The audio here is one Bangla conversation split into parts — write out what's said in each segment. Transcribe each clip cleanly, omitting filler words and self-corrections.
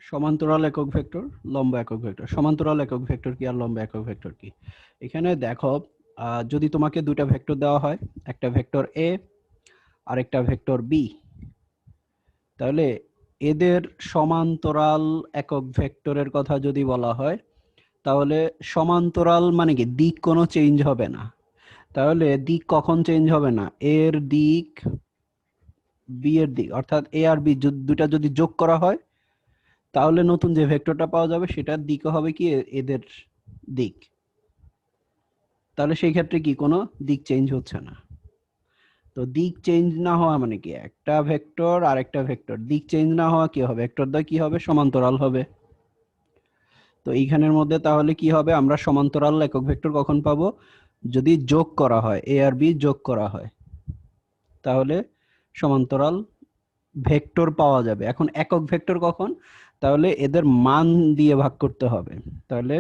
সমান্তরাল একক ভেক্টর, লম্ব একক ভেক্টর। সমান্তরাল একক ভেক্টর কি আর লম্ব একক ভেক্টর কি? এখানে দেখো, যদি তোমাকে দুইটা ভেক্টর দেওয়া হয়, একটা ভেক্টর এ আর একটা ভেক্টর বি, তাহলে এদের সমান্তরাল একক ভেক্টরের কথা যদি বলা হয়, তাহলে সমান্তরাল মানে কি দিক কোনো চেঞ্জ হবে না। তাহলে দিক কখন চেঞ্জ হবে না? এর দিক বি এর দিক, অর্থাৎ এ আর বি দুটা যদি যোগ করা হয়, তাহলে নতুন যে ভেক্টরটা পাওয়া যাবে সেটার দিকও হবে কি এদের দিক। তাহলে সেই ক্ষেত্রে কি কোনো দিক চেঞ্জ হচ্ছে না। তো দিক চেঞ্জ না হওয়া মানে কি, একটা ভেক্টর আর একটা ভেক্টর দিক চেঞ্জ না হওয়া কি হবে? ভেক্টর দ্বয় কি হবে? সমান্তরাল হবে। তো এইখানের মধ্যে তাহলে কি হবে? আমরা সমান্তরাল একক ভেক্টর কখন পাবো? যদি যোগ করা হয়, এ আর বি যোগ করা হয়, তাহলে সমান্তরাল ভেক্টর পাওয়া যাবে। এখন একক ভেক্টর কখন? তাহলে এদের মান দিয়ে ভাগ করতে হবে। তাহলে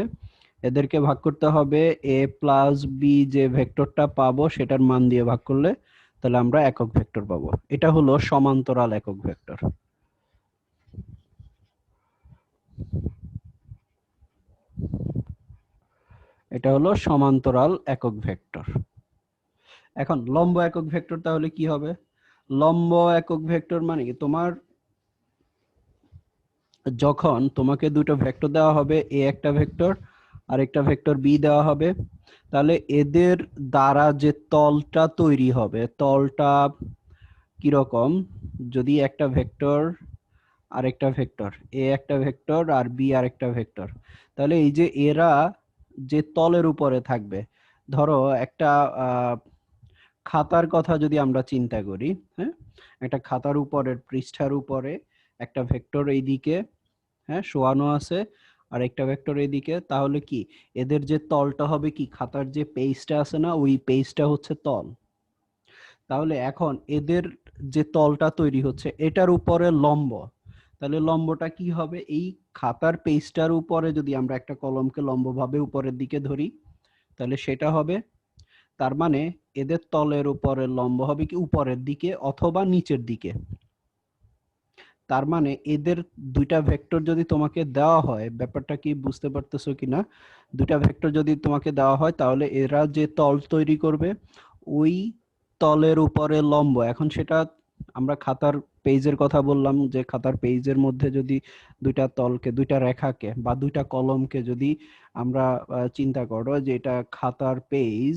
এদেরকে ভাগ করতে হবে, এ প্লাস বি যে ভেক্টরটা পাবো সেটার মান দিয়ে ভাগ করলে তাহলে আমরা একক ভেক্টর পাবো। এটা হলো সমান্তরাল একক ভেক্টর। এটা হলো সমান্তরাল একক ভেক্টর। এখন লম্ব একক ভেক্টর তাহলে কি হবে? লম্ব একক ভেক্টর মানে কি, তোমার যখন তোমাকে দুটো ভেক্টর দেওয়া হবে, এ একটা ভেক্টর আর একটা ভেক্টর বি দেওয়া হবে, তাহলে এদের দ্বারা যে তলটা তৈরি হবে, তলটা কিরকম? যদি একটা ভেক্টর আর একটা ভেক্টর, এ একটা ভেক্টর আর বি আর একটা ভেক্টর, তাহলে এই যে এরা যে তলের উপরে থাকবে, ধরো একটা খাতার কথা যদি আমরা চিন্তা করি, হ্যাঁ, একটা খাতার উপরের পৃষ্ঠার উপরে একটা ভেক্টর এইদিকে, হ্যাঁ, শোয়ানো আছে, আর একটা ভেক্টর এদিকে, তাহলে কি এদের যে তলটা হবে কি, খাতার যে পেজটা আছে না, ওই পেজটা হচ্ছে তল। তাহলে এখন এদের যে তলটা তৈরি হচ্ছে এটার উপরে লম্ব, তাহলে লম্বটা কি হবে? এই খাতার পেজটার উপরে যদি আমরা একটা কলমকে লম্বভাবে উপরের দিকে ধরি, তাহলে সেটা হবে, তার মানে এদের তলের উপরে লম্ব হবে কি উপরের দিকে অথবা নিচের দিকে। তার মানে এদের দুইটা ভেক্টর যদি তোমাকে দেওয়া হয়, ব্যাপারটা কি বুঝতে পারতেছো কিনা? দুইটা ভেক্টর যদি তোমাকে দেওয়া হয়, তাহলে এরা যে তল তৈরি করবে ওই তলের উপরে লম্ব। এখন সেটা আমরা খাতার পেজের কথা বললাম, যে খাতার পেজের মধ্যে যদি দুইটা তলকে, দুইটা রেখাকে বা দুইটা কলমকে যদি আমরা চিন্তা করো যে এটা খাতার পেজ,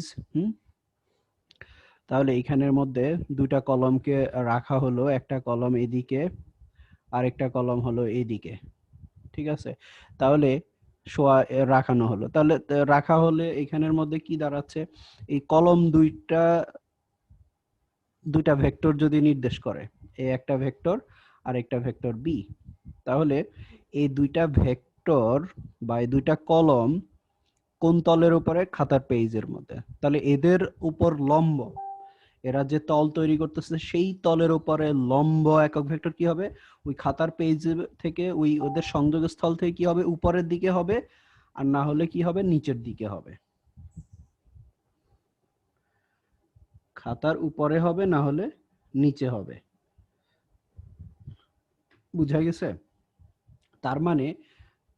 তাহলে এখানের মধ্যে দুইটা কলমকে রাখা হলো, একটা কলম এদিকে আরেকটা কলম হলো এইদিকে, ঠিক আছে? তাহলে শোয়া রাখানো হলো, তাহলে রাখা হলে এখানের মধ্যে কি দাঁড়াচ্ছে? এই কলম দুইটা দুইটা ভেক্টর যদি নির্দেশ করে, এ একটা ভেক্টর আর একটা ভেক্টর বি, তাহলে এই দুইটা ভেক্টর বা এই দুইটা কলম কোন তলের উপরে? খাতার পেজের মধ্যে। তাহলে এদের উপর লম্ব, এরা যে তল তৈরি করতেছে সেই তলের উপরে লম্ব একক ভেক্টর কি হবে? ওই খাতার পেজ থেকে, ওই ওদের সংযোগ স্থল থেকে কি হবে? উপরের দিকে হবে, আর না হলে কি হবে? নিচের দিকে হবে। খাতার উপরে হবে, না হলে নিচে হবে। বুঝা গেছে? তার মানে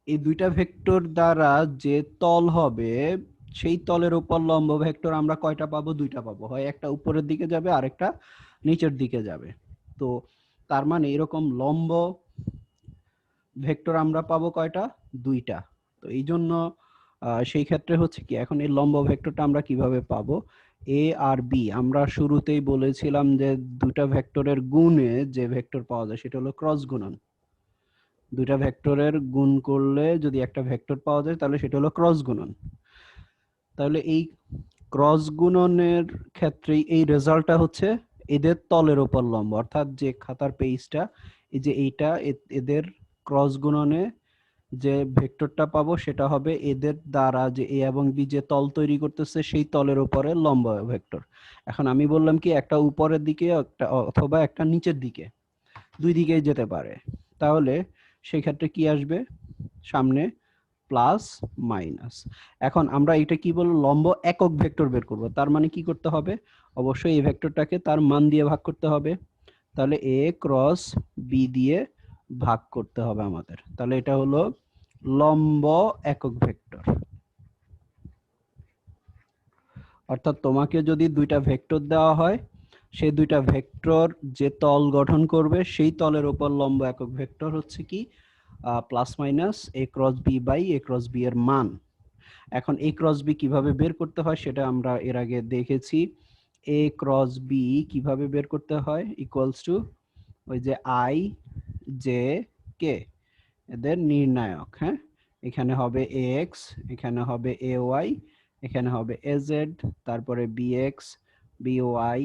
এই দুইটা ভেক্টর দ্বারা যে তল হবে, সেই তলের উপর লম্ব ভেক্টর আমরা কয়টা পাবো? দুইটা পাবো, হয় একটা উপরের দিকে যাবে আর একটা নিচের দিকে যাবে। তো তার মানে এরকম লম্ব ভেক্টর আমরা পাবো কয়টা? দুইটা। তো এই জন্য সেই ক্ষেত্রে হচ্ছে কি, এখন এই লম্ব ভেক্টরটা আমরা কিভাবে পাবো? এ আর বি আমরা শুরুতেই বলেছিলাম যে দুটা ভেক্টরের গুণে যে ভেক্টর পাওয়া যায় সেটা হলো ক্রস গুণন। দুইটা ভেক্টরের গুণ করলে যদি একটা ভেক্টর পাওয়া যায় তাহলে সেটা হলো ক্রস গুণন। তাহলে এই ক্রস গুণনের ক্ষেত্রে এই রেজাল্টটা হচ্ছে এদের তলের উপর লম্ব, অর্থাৎ যে খাতার পেজটা, এই যে এইটা, এদের ক্রস গুণনে যে ভেক্টরটা পাবো সেটা হবে এদের দ্বারা যে এ এবং বি যে তল তৈরি করতেছে সেই তলের উপরে লম্ব ভেক্টর। এখন আমি বললাম কি একটা উপরের দিকে একটা অথবা একটা নিচের দিকে, দুই দিকেই যেতে পারে। তাহলে সেই ক্ষেত্রে কি আসবে সামনে? Plus minus. এখন আমরা এটা কি বলবো? লম্ব একক ভেক্টর বের করব। তার মানে কি করতে হবে? অবশ্যই এই ভেক্টরটাকে তার মান দিয়ে ভাগ করতে হবে। তাহলে এ ক্রস বি দিয়ে ভাগ করতে হবে আমাদের। তাহলে এটা হলো লম্ব একক ভেক্টর। অর্থাৎ তোমাকে যদি দুইটা ভেক্টর দেওয়া হয়, সেই দুইটা ভেক্টর যে তল গঠন করবে সেই তলের উপর লম্ব একক ভেক্টর হচ্ছে কি plus minus A cross B by A cross B এর মান। এখন এ ক্রস বি কিভাবে বের করতে হয় সেটা আমরা এর আগে দেখেছি। এ ক্রস বি কিভাবে বের করতে হয়, ইকুয়ালস টু ওই যে আই জে কে, এদের নির্ণায়ক। হ্যাঁ, এখানে হবে এ এক্স, এখানে হবে এ ওয়াই, এখানে হবে এ জেড, তারপরে B X, B Y,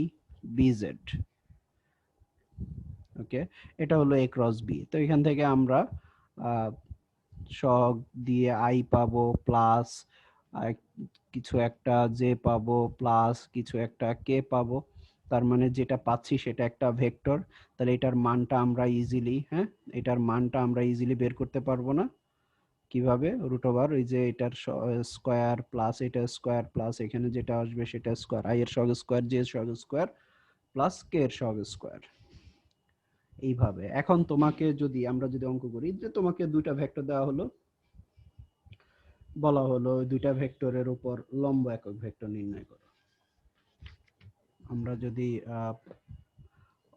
B Z. Okay, এটা হলো এ ক্রস বি। তো এখান থেকে আমরা সহগ দিয়ে আই পাবো, প্লাস কিছু একটা জে পাবো, প্লাস কিছু একটা কে পাবো। তার মানে যেটা পাচ্ছি সেটা একটা ভেক্টর। তাহলে এটার মানটা আমরা ইজিলি, হ্যাঁ, এটার মানটা আমরা ইজিলি বের করতে পারবো না। কিভাবে? রুট ওভার ওই যে এটার স্কয়ার প্লাস এটা স্কয়ার প্লাস এখানে যেটা আসবে সেটা স্কয়ার, আই এর সহগ স্কয়ার, জে এর সহগ স্কয়ার প্লাস কে এর সহগ স্কয়ার। এইভাবে এখন তোমাকে যদি আমরা যদি অঙ্ক করি যে তোমাকে দুইটা ভেক্টর দেওয়া হলো, বলা হলো দুইটা ভেক্টরের উপর লম্ব একক ভেক্টর নির্ণয় করো। আমরা যদি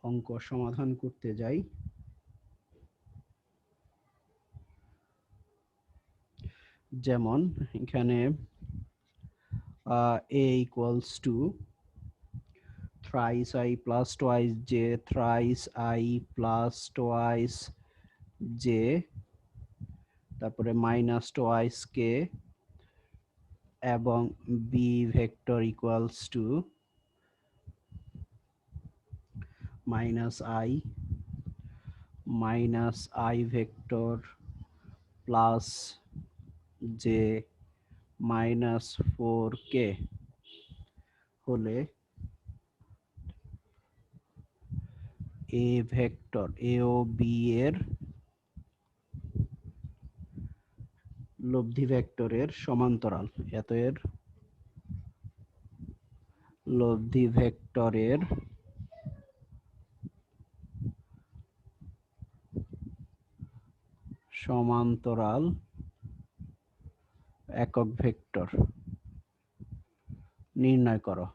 অঙ্ক সমাধান করতে যাই, যেমন এখানে a equals to thrice I plus twice j, thrice I plus twice j, তারপরে মাইনাস twice k, এবং b vector equals to minus I vector plus j minus 4k হলে a ভেক্টর a ও b এর লব্ধি ভেক্টরের সমান্তরাল, এত এর লব্ধি ভেক্টরের সমান্তরাল একক ভেক্টর নির্ণয় করো।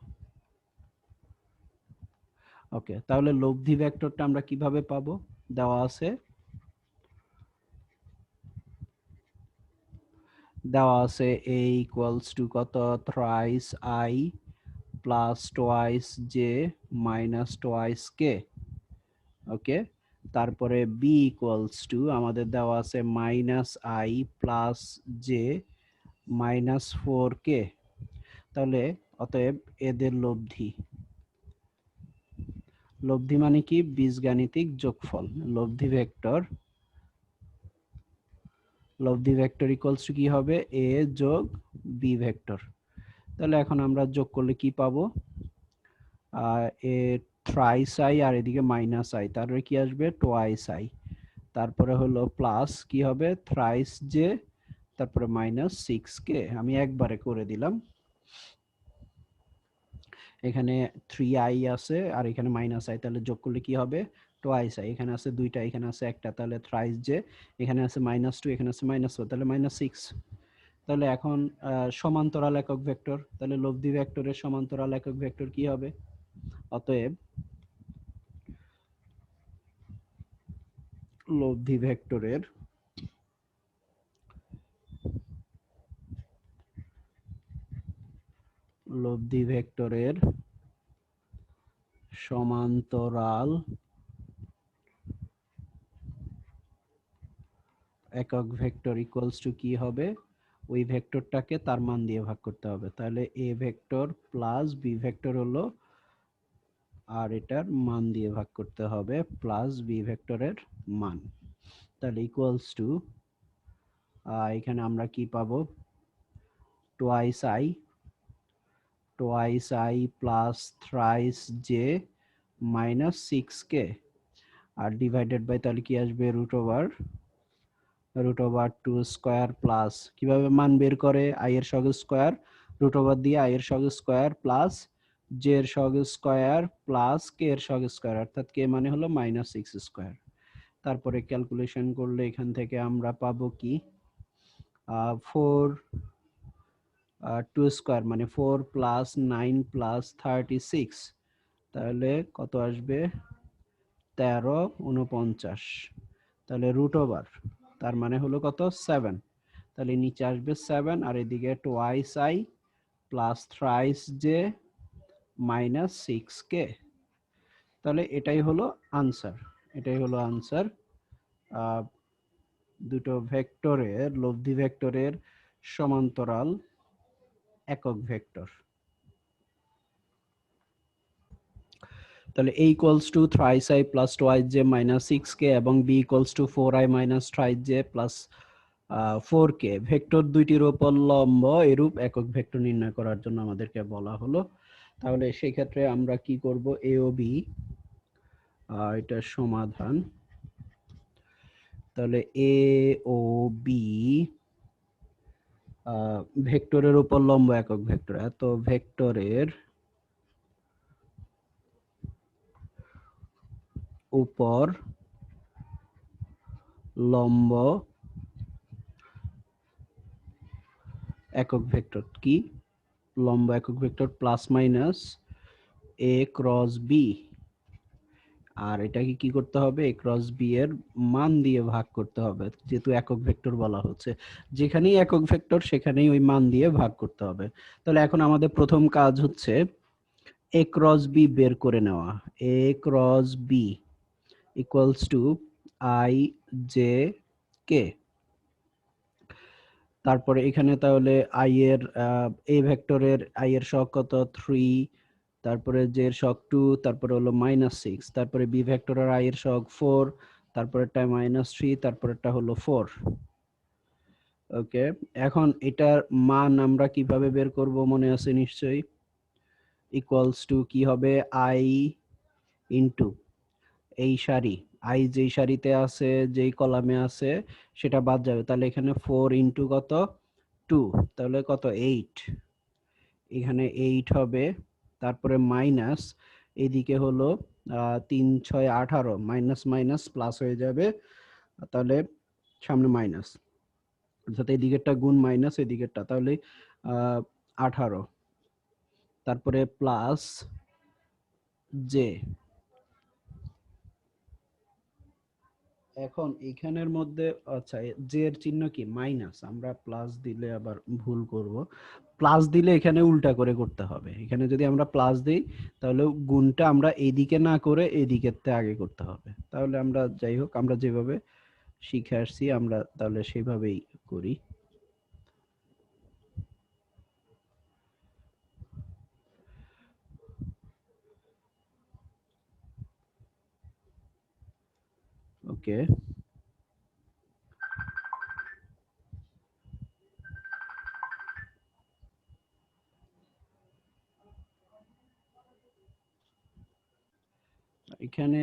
ওকে, তাহলে লব্ধি ভেক্টরটা আমরা কিভাবে পাবো? দেওয়া আছে a ইকুয়ালস টু কত, thrice i plus twice j minus twice k. Okay, তারপরে বি ইকুয়ালস টু আমাদের দেওয়া আছে minus i plus j minus 4k। তাহলে অতএব এদের লব্ধি, লব্ধি মানে কি? বীজগাণিতিক যোগফল। লব্ধি ভেক্টর ইকুয়ালস টু কি হবে? এ যোগ বি ভেক্টর। তাহলে এখন আমরা যোগ করলে কি পাবো? এ থ্রাইস আই আর এদিকে মাইনাস আই, তারপরে কি আসবে? টোয়াইস আই, তারপরে হলো প্লাস কি হবে? থ্রাইস জে, তারপরে মাইনাস 6k। আমি একবারে করে দিলাম। এখানে 3i আছে আর এখানে মাইনাস আই, তাহলে যোগ করলে কি হবে? Twice I. এখানে আছে দুইটা, এখানে আছে একটা, তাহলে থ্রাইস জে, এখানে আছে -2, এখানে আছে -4, তাহলে -6। তাহলে এখন সমান্তরাল একক ভেক্টর, তাহলে লব্ধি ভেক্টরের সমান্তরাল একক ভেক্টর কি হবে? অতএব লব্ধি ভেক্টরের সমান্তরাল একক ভেক্টর ইকুয়ালস টু কি হবে? ওই ভেক্টরটাকে তার মান দিয়ে ভাগ করতে হবে। তাহলে A vector plus B vector হলো, আর এটার মান দিয়ে ভাগ করতে হবে প্লাস বি ভেক্টরের মান। তাহলে ইকুয়ালস টু এখানে আমরা কি পাবো? Twice I plus thrice J minus 6k, আর ডিভাইডেড বাই তাহলে কি আসবে? √2 স্কয়ার প্লাস, কিভাবে মান বের করে? আই এর সহগ স্কয়ার, √, দিয়ে আই এর সহগ স্কয়ার প্লাস জে এর সহগ স্কয়ার প্লাস কে এর সহগ স্কয়ার, অর্থাৎ কে মানে হলো -6 স্কয়ার। তারপরে ক্যালকুলেশন করলে এখান থেকে আমরা পাবো কি 4 2 স্কয়ার মানে 4 প্লাস 9 প্লাস 36, তাহলে কত আসবে 13 49, তাহলে রুট ওভার তার মানে হলো কত 7, তাহলে নিচে আসবে 7 আর এদিকে twice I plus thrice J minus 6k। তাহলে এটাই হলো আনসার, এটাই হলো আনসার দুটো ভেক্টরের লব্ধি ভেক্টরের সমান্তরাল একক ভেক্টর। তাহলে a equals to thrice i plus twice j minus 6k এবং b equals to 4i minus thrice j plus 4k vector দুইটির উপর লম্ব এরূপ একক ভেক্টর নির্ণয় করার জন্য আমাদেরকে বলা হলো। তাহলে সেই ক্ষেত্রে আমরা কি করব, a ও b এটার সমাধান। তাহলে a ও b ভেক্টরের উপর লম্ব একক ভেক্টর, এত ভেক্টরের উপর লম্ব একক ভেক্টর কি, লম্ব একক vector plus minus a cross b, আর এটাকে কি করতে হবে, a ক্রস b এর মান দিয়ে ভাগ করতে হবে, যেহেতু একক ভেক্টর বলা হচ্ছে, যেখানেই একক ভেক্টর সেখানেই ওই মান দিয়ে ভাগ করতে হবে। তাহলে এখন আমাদের প্রথম কাজ হচ্ছে a ক্রস b বের করে নেওয়া। a cross b equals to i j k। তারপরে এখানে তাহলে i এর a ভেক্টরের i এর সহগ কত 3, তারপরে j এর সহগ 2, তারপরে হলো -6, তারপরে b ভেক্টরের i এর সহগ 4, তারপরেরটা -3, তারপরেরটা হলো 4। ওকে, এখন এটার মান আমরা কিভাবে বের করব মনে আছে নিশ্চয়ই, ইকুয়ালস টু কি হবে i ইনটু এই সারি, i যেই সারিতে আছে যেই কলামে আছে সেটা বাদ যাবে, তাহলে এখানে 4 ইনটু কত 2, তাহলে কত 8, এখানে 8 হবে, তারপরে মাইনাস এদিকে হলো 3 6 18, মাইনাস মাইনাস প্লাস হয়ে যাবে, তাহলে সামনে মাইনাস, অর্থাৎ এদিকেরটা গুণ মাইনাস এদিকেরটা, তাহলে 18, তারপরে প্লাস জে। এখন এখানের মধ্যে আচ্ছা জে এর চিহ্ন কি মাইনাস, আমরা প্লাস দিলে আবার ভুল করব, প্লাস দিলে এখানে উল্টা করে করতে হবে, এখানে যদি আমরা প্লাস দেই তাহলে গুণটা আমরা এইদিকে না করে এইদিকেরতে আগে করতে হবে, তাহলে আমরা যাই হোক আমরা যেভাবে শিখে আসছি আমরা তাহলে সেভাবেই করি। ওকে, এখানে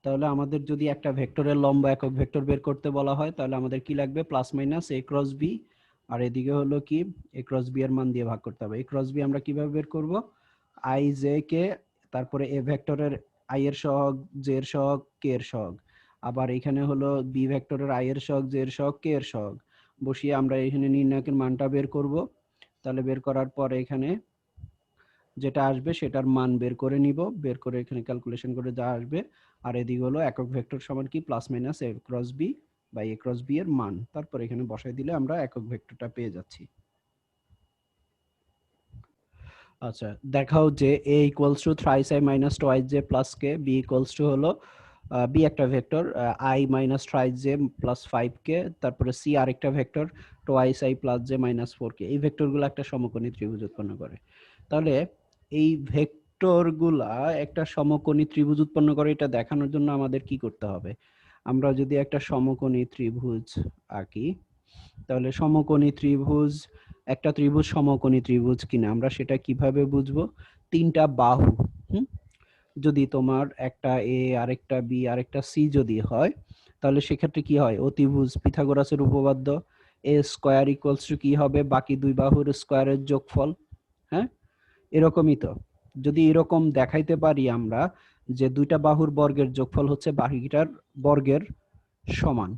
তাহলে আমাদের যদি একটা ভেক্টরের লম্ব একক ভেক্টর বের করতে বলা হয় তাহলে আমাদের কি লাগবে, plus minus a cross b, আর এদিকে হলো কি a ক্রস b এর মান দিয়ে ভাগ করতে হবে। a ক্রস b আমরা কিভাবে বের করব, i j k, তারপরে a ভেক্টরের i এর সহগ j এর সহগ k এর সহগ, আবার এখানে হলো b ভেক্টরের i এর সহগ j এর সহগ k এর সহগ বসিয়ে আমরা এখানে নির্ণায়কের মানটা বের করব। তাহলে বের করার পর এখানে যেটা আসবে সেটার মান বের করে নিব, বের করে এখানে ক্যালকুলেশন করে যা আসবে, আর এদিকে হলো একক ভেক্টর সমান কি plus minus a cross b by a cross b এর মান, তারপর এখানে বসাই দিলে আমরা একক ভেক্টরটা পেয়ে যাচ্ছি। আচ্ছা দেখাও যে a equals two thrice i minus twice j plus k, b equals to হলো b একটা vector i minus thrice j plus 5k, তারপরে c আরেকটা vector twice i plus j minus 4k, এই ভেক্টরগুলো একটা সমকোণী ত্রিভুজ উৎপন্ন করে। তাহলে এই ভেক্টরগুলা একটা সমকোণী ত্রিভুজ উৎপন্ন করে এটা দেখানোর জন্য আমাদের কি করতে হবে, আমরা যদি একটা সমকোণী ত্রিভুজ আঁকি তাহলে সমকোণী ত্রিভুজ, একটা ত্রিভুজ সমকোণী ত্রিভুজ কিনা আমরা সেটা কিভাবে বুঝবো, তিনটা বাহু, যদি তোমার একটা এ আরেকটা বি আরেকটা সি যদি হয় তাহলে সেক্ষেত্রে কি হয়, অতিভুজ পিথাগোরাসের উপপাদ্য এ স্কয়ার ইকুয়ালস টু কি হবে, বাকি দুই বাহুর স্কয়ারের যোগফল। হ্যাঁ, এরকমই তো, যদি এরকম দেখাইতে পারি আমরা যে দুইটা বাহুর বর্গের যোগফল হচ্ছে বাকিটার বর্গের সমান।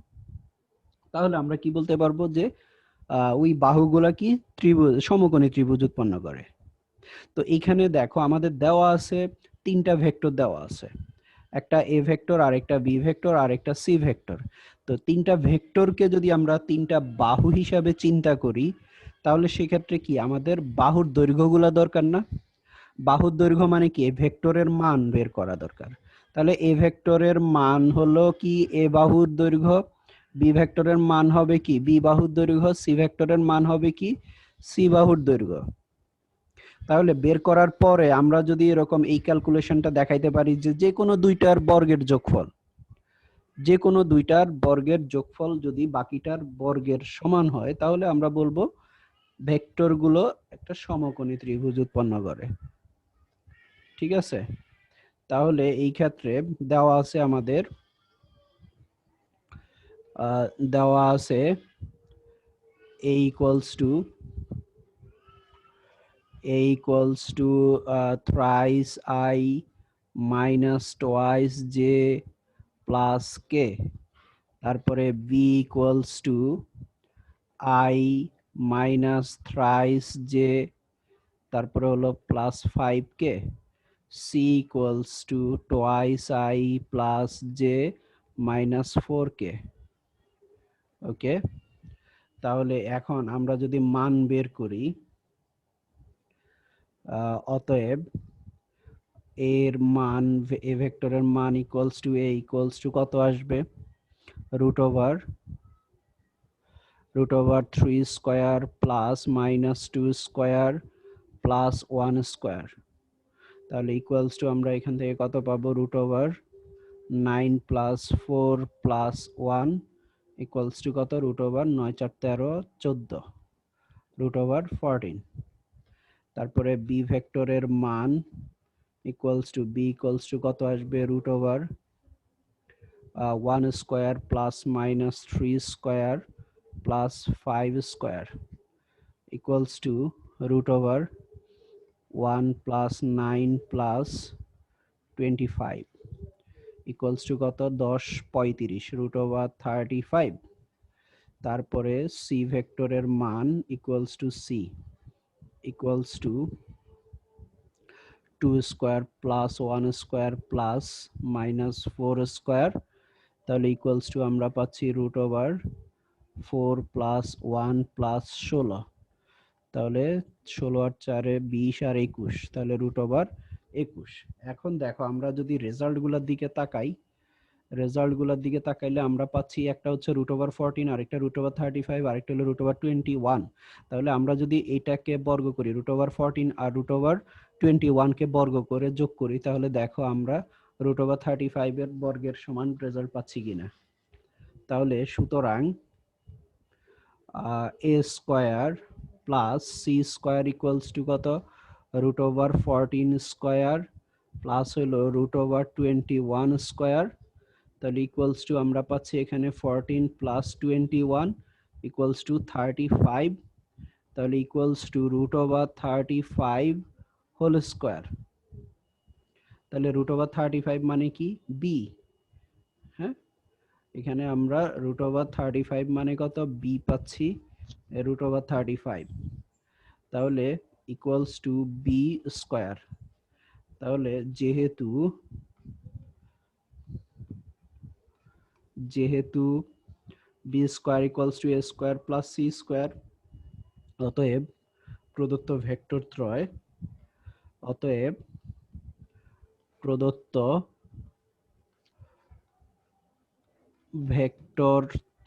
তাহলে আমরা কি বলতে পারবো যে ওই বাহুগুলা কি ত্রিভুজ, সমকোণী ত্রিভুজ উৎপন্ন করে। তো এখানে দেখো আমাদের দেওয়া আছে তিনটা ভেক্টর দেওয়া আছে, একটা এ ভেক্টর, আর একটা বি ভেক্টর, আর একটা সি ভেক্টর। তো তিনটা ভেক্টরকে যদি আমরা তিনটা বাহু হিসাবে চিন্তা করি, তাহলে সেক্ষেত্রে কি আমাদের বাহুর দৈর্ঘ্যগুলা দরকার না? বাহুর দৈর্ঘ্য মানে কি, ভেক্টরের মান বের করা দরকার। তাহলে এ ভেক্টরের মান হলো কি এ বাহুর দৈর্ঘ্য, বি ভেক্টরের মান হবে কি বি বাহুর দৈর্ঘ্য, সি ভেক্টরের মান হবে কি সি বাহুর দৈর্ঘ্য। তাহলে বের করার পরে আমরা যদি এরকম এই ক্যালকুলেশনটা দেখাইতে পারি যে যে কোনো দুইটার বর্গের যোগফল, যে কোনো দুইটার বর্গের যোগফল যদি বাকিটার বর্গের সমান হয়, তাহলে আমরা বলবো ভেক্টরগুলো একটা সমকোণী ত্রিভুজ উৎপন্ন করে। ঠিক আছে? তাহলে এই ক্ষেত্রে দেওয়া আছে আমাদের দেওয়া আছে a equals to thrice I minus twice j plus k, তারপরে b equals to I minus thrice j, তারপরে হলো plus 5k, c equals to twice I plus j minus 4k। ওকে, তাহলে এখন আমরা যদি মান বের করি, অতএব এর মান, এ ভেক্টরের মান ইকুয়ালস টু কত আসবে, root over 3 square plus minus 2 square plus 1 square. তাহলে ইকুয়ালস টু আমরা এখান থেকে কত পাবো, রুট ওভার 9 প্লাস 4 প্লাস 1 ইকুয়ালস টু কত, রুট ওভার 9 4 13 14, রুট ওভার 14। তারপরে বি ভেক্টরের মান ইকুয়ালস টু কত আসবে, root over 1 square plus minus 3 square plus 5 square equals to root over 1 plus 9 plus 25 equals to কত, 10 35, রুট ওভার 35। তারপরে সি ভেক্টরের মান equals two 2 square plus 1 square plus minus 4 square, তাহলে ইকুয়ালস টু আমরা পাচ্ছি রুট ওভার 4 প্লাস 1 প্লাস 16, তাহলে 16 আর 4 20 আর 21, তাহলে রুট ওভার 21। এখন দেখো আমরা যদি রেজাল্টগুলোর দিকে তাকাইলে আমরা পাচ্ছি একটা হচ্ছে রুট ওভার 14, আরেকটা রুট ওভার 35, আরেকটা হলো রুট ওভার 21। তাহলে আমরা যদি এটাকে বর্গ করি, রুট ওভার 14 আর রুট ওভার 21 কে বর্গ করে যোগ করি, তাহলে দেখো আমরা রুট ওভার 35 এর বর্গের সমান রেজাল্ট পাচ্ছি কিনা। তাহলে সুতরাং a square plus C square equals to কত, রুট ওভার 14 স্কয়ার প্লাস হলো রুট ওভার 21 স্কয়ার, তাহলে ইকুয়ালস টু আমরা পাচ্ছি এখানে 14 প্লাস 21 ইকুয়ালস টু 35, তাহলে equals to root over 35 whole square. তাহলে রুট ওভার 35 মানে কি বি। হ্যাঁ, এখানে আমরা রুট ওভার 35 মানে কত, বি পাচ্ছি রুট ওভার 35, তাহলে ইকুয়ালস টু বি স্কয়ার। তাহলে যেহেতু B square equals to A square plus C square, অতএব প্রদত্ত ভেক্টর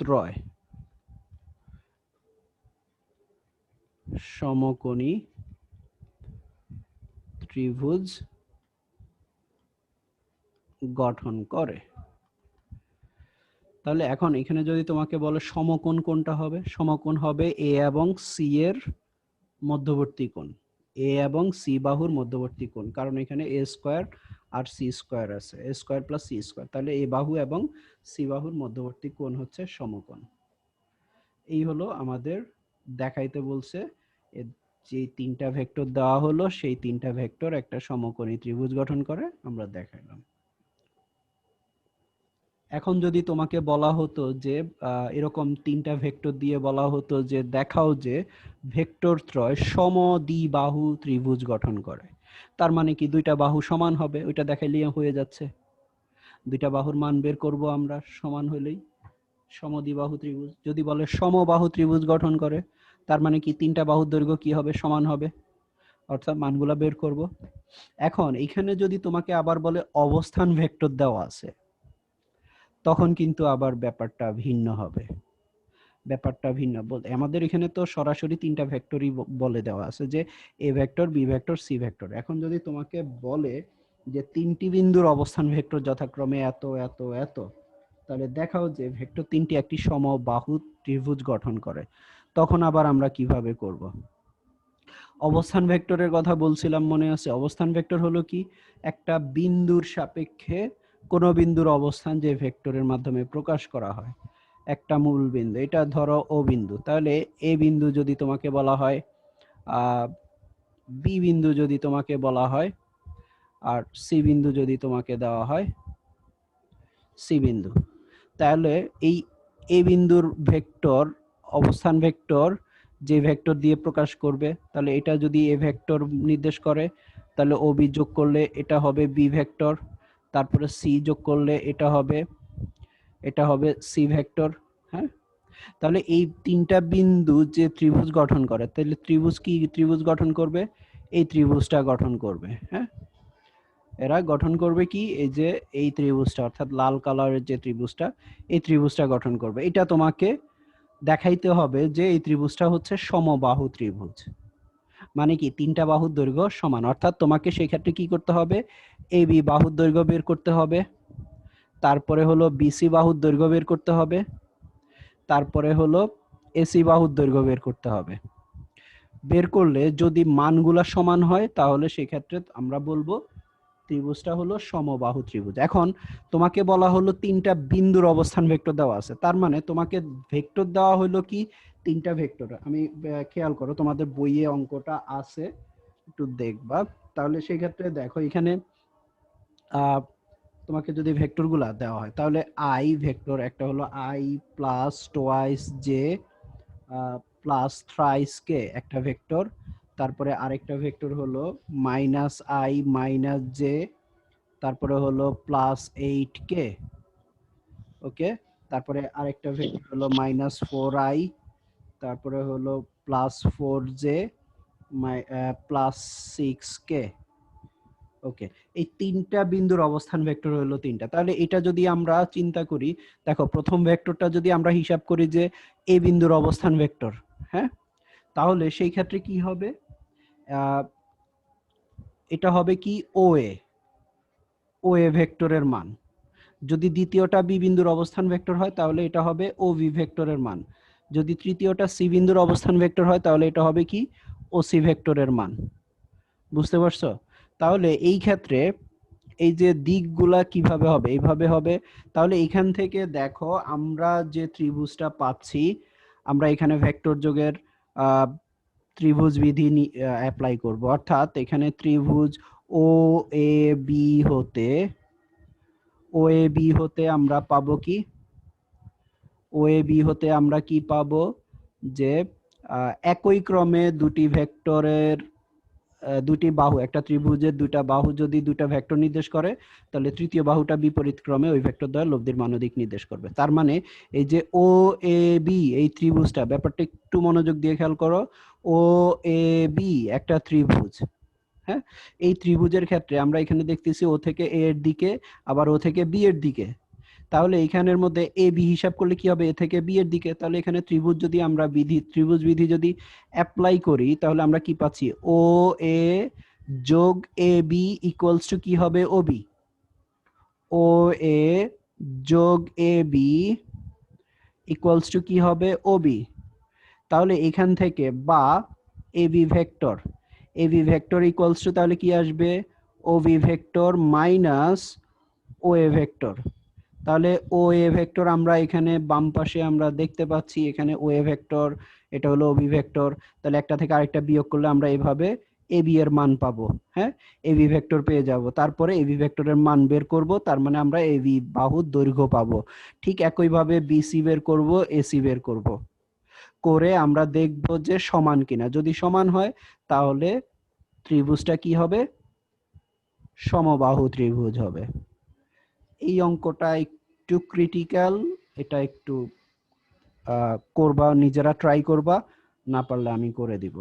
ত্রয় সমকোণী ত্রিভুজ গঠন করে। তাহলে এখন এখানে যদি তোমাকে বলে সমকোণ কোনটা হবে, সমকোণ হবে এ এবং সি এর মধ্যবর্তী কোণ, এ এবং সি বাহুর মধ্যবর্তী কোণ, কারণ এখানে এ স্কয়ার আর সি স্কয়ার আছে, এ স্কয়ার প্লাস সি স্কয়ার, তাহলে এ বাহু এবং সি বাহুর মধ্যবর্তী কোণ হচ্ছে সমকোণ। এই হলো আমাদের দেখাইতে বলছে যে তিনটা ভেক্টর দেওয়া হলো সেই তিনটা ভেক্টর একটা সমকোণী ত্রিভুজ গঠন করে আমরা দেখাইলাম। এখন যদি তোমাকে বলা হতো যে এরকম তিনটা ভেক্টর দিয়ে বলা হতো যে দেখাও যে ভেক্টর ত্রয় সমদ্বিবাহু ত্রিভুজ গঠন করে, তার মানে কি দুইটা বাহু সমান হবে, ওইটা দেখাইলেই হয়ে যাচ্ছে। দুইটা বাহুর মান বের করব আমরা, সমান হলেই সমদ্বিবাহু ত্রিভুজ। যদি বলে সমবাহু ত্রিভুজ গঠন করে, তার মানে কি তিনটা বাহুর দৈর্ঘ্য কি হবে, সমান হবে, অর্থাৎ মানগুলা বের করব। এখন এইখানে যদি তোমাকে আবার বলে অবস্থান ভেক্টর দেওয়া আছে, তখন কিন্তু আবার ব্যাপারটা ভিন্ন হবে। ব্যাপারটা ভিন্ন বলতে আমাদের এখানে তো সরাসরি তিনটা ভেক্টরই বলে দেওয়া আছে যে A vector, B vector, C vector. এখন যদি তোমাকে বলে যে তিনটি বিন্দুর অবস্থান ভেক্টর যথাক্রমে এত এত এত, তাহলে দেখাও যে ভেক্টর তিনটি একটি সমবাহু ত্রিভুজ গঠন করে, তখন আবার আমরা কিভাবে করব? অবস্থান ভেক্টরের কথা বলছিলাম, মনে আছে? অবস্থান ভেক্টর হলো কি, একটা বিন্দুর সাপেক্ষে কোন বিন্দুর অবস্থান যে ভেক্টরের মাধ্যমে প্রকাশ করা হয়। একটা মূল বিন্দু, এটা ধরো ও বিন্দু, তাহলে এ বিন্দু যদি তোমাকে বলা হয়, বি বিন্দু যদি তোমাকে বলা হয়, আর সি বিন্দু যদি তোমাকে দেওয়া হয় সি বিন্দু, তাহলে এই এ বিন্দুর ভেক্টর, অবস্থান ভেক্টর যে ভেক্টর দিয়ে প্রকাশ করবে, তাহলে এটা যদি এ ভেক্টর নির্দেশ করে, তাহলে ও বি যোগ করলে এটা হবে বি ভেক্টর, তারপরে সি যোগ করলে এটা হবে সি ভেক্টর। হ্যাঁ, তাহলে এই তিনটা বিন্দু যে ত্রিভুজ গঠন করে, তাহলে ত্রিভুজ কি ত্রিভুজ গঠন করবে? এই ত্রিভুজটা গঠন করবে। হ্যাঁ, এরা গঠন করবে কি, এই যে এই ত্রিভুজটা, অর্থাৎ লাল কালারের যে ত্রিভুজটা, এই ত্রিভুজটা গঠন করবে। এটা তোমাকে দেখাইতে হবে যে এই ত্রিভুজটা হচ্ছে সমবাহু ত্রিভুজ। মানে কি তিনটা বাহুর দৈর্ঘ্য সমান, অর্থাৎ তোমাকে সেই ক্ষেত্রে কি করতে হবে, এ বি বাহুর দৈর্ঘ্য বের করতে হবে, তারপরে হলো বিসি বাহুর দৈর্ঘ্য বের করতে হবে, তারপরে হলো এসি বাহুর দৈর্ঘ্য বের করতে হবে। বের করলে যদি মানগুলা সমান হয়, তাহলে সেই ক্ষেত্রে আমরা বলবো ত্রিভুজটা হলো সমবাহু ত্রিভুজ। এখন তোমাকে বলা হলো তিনটা বিন্দুর অবস্থান ভেক্টর দেওয়া আছে, তার মানে তোমাকে ভেক্টর দেওয়া হলো কি, তিনটা ভেক্টর। আমি খেয়াল করো, তোমাদের বইয়ে অঙ্কটা আছে, একটু দেখবা। তাহলে সেই ক্ষেত্রে দেখো এখানে তোমাকে যদি ভেক্টর গুলা দেওয়া হয়, তাহলে আই ভেক্টর একটা হলো i plus twice j plus thrice k একটা ভেক্টর, তারপরে আরেকটা ভেক্টর হলো মাইনাস আই মাইনাস জে, তারপরে হলো প্লাস 8k। ওকে, তারপরে আরেকটা ভেক্টর হলো মাইনাস 4i, তারপরে হলো প্লাস 4j প্লাস 6k। ওকে, এই তিনটা বিন্দুর অবস্থান ভেক্টর হলো তিনটা। তাহলে এটা যদি আমরা চিন্তা করি, দেখো প্রথম ভেক্টরটা যদি আমরা হিসাব করি যে এ বিন্দুর অবস্থান ভেক্টর, হ্যাঁ, তাহলে সেই ক্ষেত্রে কি হবে, এটা হবে কি ও এ ভেক্টরের মান। যদি দ্বিতীয়টা বি বিন্দুর অবস্থান ভেক্টর হয়, তাহলে এটা হবে ও বি ভেক্টরের মান। যদি তৃতীয়টা সি বিন্দুর অবস্থান ভেক্টর হয়, তাহলে এটা হবে কি, ও সি ভেক্টরের মান। বুঝতে পারছো? তাহলে এই ক্ষেত্রে এই যে দিকগুলা কিভাবে হবে, এইভাবে হবে। তাহলে এখান থেকে দেখো আমরা যে ত্রিভুজটা পাচ্ছি, আমরা এখানে ভেক্টর যোগের ত্রিভুজ বিধি অ্যাপ্লাই করব। অর্থাৎ এখানে ত্রিভুজ ও এ বি হতে আমরা পাবো কি, ও এ বি হতে আমরা কি পাবো, যে একই ক্রমে দুটি ভেক্টরের দুটি বাহু, একটা ত্রিভুজের দুইটা বাহু যদি দুইটা ভেক্টর নির্দেশ করে, তাহলে তৃতীয় বাহুটা বিপরীত ক্রমে ওই ভেক্টর দ্বয় লব্ধির মান ও দিক নির্দেশ করবে। তার মানে এই যে ও এ বি এই ত্রিভুজটা, ব্যাপারটা একটু মনোযোগ দিয়ে খেয়াল করো। ও এ বি একটা ত্রিভুজ। হ্যাঁ, এই ত্রিভুজের ক্ষেত্রে আমরা এখানে দেখতেছি ও থেকে এ এর দিকে, আবার ও থেকে বি এর দিকে। তাহলে এইখানের মধ্যে এ বি হিসাব করলে কি হবে, এ থেকে বি এর দিকে। তাহলে এখানে ত্রিভুজ যদি আমরা ত্রিভুজ বিধি যদি অ্যাপ্লাই করি, তাহলে আমরা কি পাচ্ছি, ও এ যোগ এ বি ইকুয়ালস টু কি হবে, ও বি। ও এ যোগ এ বি ইকুয়ালস টু কি হবে, ও বি। তাহলে এখান থেকে বা A B vector equals to তাহলে কি আসবে, O B vector minus O A vector. তাহলে ও এ ভেক্টর আমরা এখানে বাম পাশে আমরা দেখতে পাচ্ছি, এখানে ও এ ভেক্টর, এটা হলো বি ভেক্টর। তাহলে একটা থেকে আরেকটা বিয়োগ করলে আমরা এভাবে এ বি এর মান পাবো। হ্যাঁ, এ বি ভেক্টর পেয়ে যাব, তারপরে এ বি ভেক্টরের মান বের করব, তার মানে আমরা এ বি বাহুর দৈর্ঘ্য পাবো। ঠিক একইভাবে বিসি বের করব, এসি বের করব, করে আমরা দেখব যে সমান কিনা। যদি সমান হয় তাহলে ত্রিভুজটা কি হবে, সমবাহু ত্রিভুজ হবে। এই অঙ্কটা একটু ক্রিটিক্যাল, এটা একটু করবা, নিজেরা ট্রাই করবা, না পারলে আমি করে দিব।